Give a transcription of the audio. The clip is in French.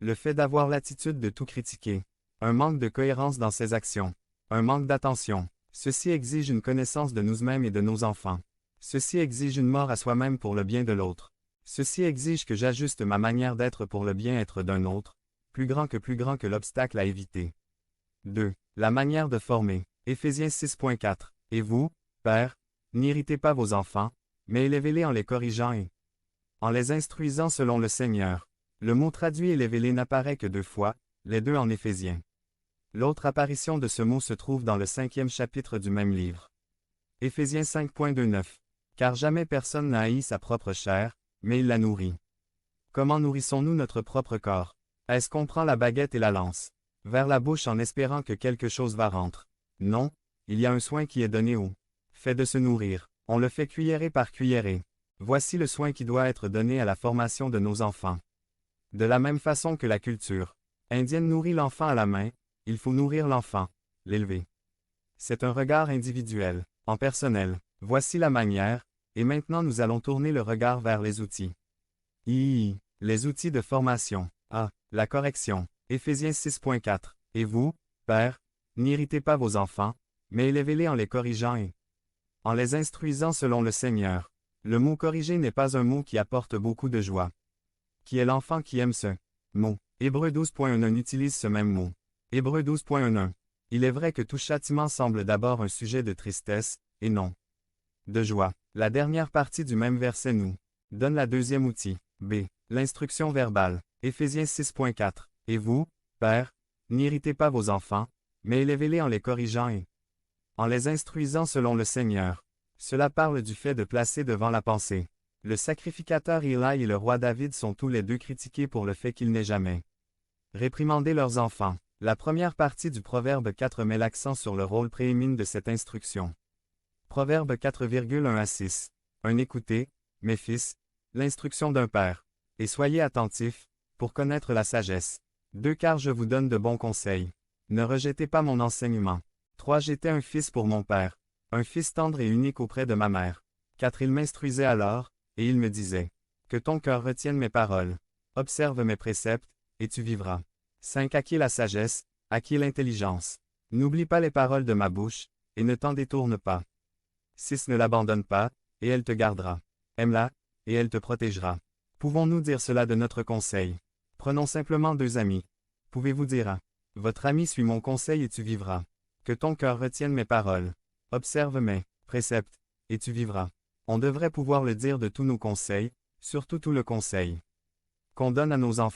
Le fait d'avoir l'attitude de tout critiquer. Un manque de cohérence dans ses actions. Un manque d'attention. Ceci exige une connaissance de nous-mêmes et de nos enfants. Ceci exige une mort à soi-même pour le bien de l'autre. Ceci exige que j'ajuste ma manière d'être pour le bien-être d'un autre, plus grand que l'obstacle à éviter. 2. La manière de former. Éphésiens 6.4. Et vous, pères, n'irritez pas vos enfants, mais élevez-les en les corrigeant et en les instruisant selon le Seigneur. Le mot traduit élever-les n'apparaît que 2 fois, les 2 en Éphésiens. L'autre apparition de ce mot se trouve dans le 5e chapitre du même livre. Éphésiens 5.29. Car jamais personne n'a haï sa propre chair, mais il la nourrit. Comment nourrissons-nous notre propre corps? Est-ce qu'on prend la baguette et la lance vers la bouche en espérant que quelque chose va rentrer? Non, il y a un soin qui est donné au fait de se nourrir. On le fait cuillerée par cuillerée. Voici le soin qui doit être donné à la formation de nos enfants. De la même façon que la culture indienne nourrit l'enfant à la main, il faut nourrir l'enfant, l'élever. C'est un regard individuel, en personnel. Voici la manière, et maintenant nous allons tourner le regard vers les outils. Les outils de formation. A. La correction. Éphésiens 6.4. Et vous, pères, n'irritez pas vos enfants, mais élevez-les en les corrigeant et en les instruisant selon le Seigneur. Le mot corriger n'est pas un mot qui apporte beaucoup de joie. Qui est l'enfant qui aime ce mot? Hébreux 12.11 utilise ce même mot. Hébreux 12.11. Il est vrai que tout châtiment semble d'abord un sujet de tristesse, et non de joie. La dernière partie du même verset nous donne la deuxième outil. B. L'instruction verbale. Éphésiens 6.4. Et vous, pères, n'irritez pas vos enfants, mais élevez-les en les corrigeant et en les instruisant selon le Seigneur. Cela parle du fait de placer devant la pensée. Le sacrificateur Eli et le roi David sont tous les deux critiqués pour le fait qu'ils n'aient jamais réprimandé leurs enfants. La première partie du Proverbe 4 met l'accent sur le rôle prééminent de cette instruction. Proverbe 4,1-6. 1. Écoutez, mes fils, l'instruction d'un père, et soyez attentifs, pour connaître la sagesse. 2. Car je vous donne de bons conseils. Ne rejetez pas mon enseignement. 3. J'étais un fils pour mon père, un fils tendre et unique auprès de ma mère. 4. Il m'instruisait alors, et il me disait, que ton cœur retienne mes paroles. Observe mes préceptes, et tu vivras. 5. Acquiers la sagesse, acquiers l'intelligence. N'oublie pas les paroles de ma bouche, et ne t'en détourne pas. 6. Ne l'abandonne pas, et elle te gardera. Aime-la, et elle te protégera. Pouvons-nous dire cela de notre conseil? Prenons simplement 2 amis. Pouvez-vous dire à votre ami suis mon conseil et tu vivras. Que ton cœur retienne mes paroles. Observe mes préceptes, et tu vivras. On devrait pouvoir le dire de tous nos conseils, surtout tout le conseil qu'on donne à nos enfants.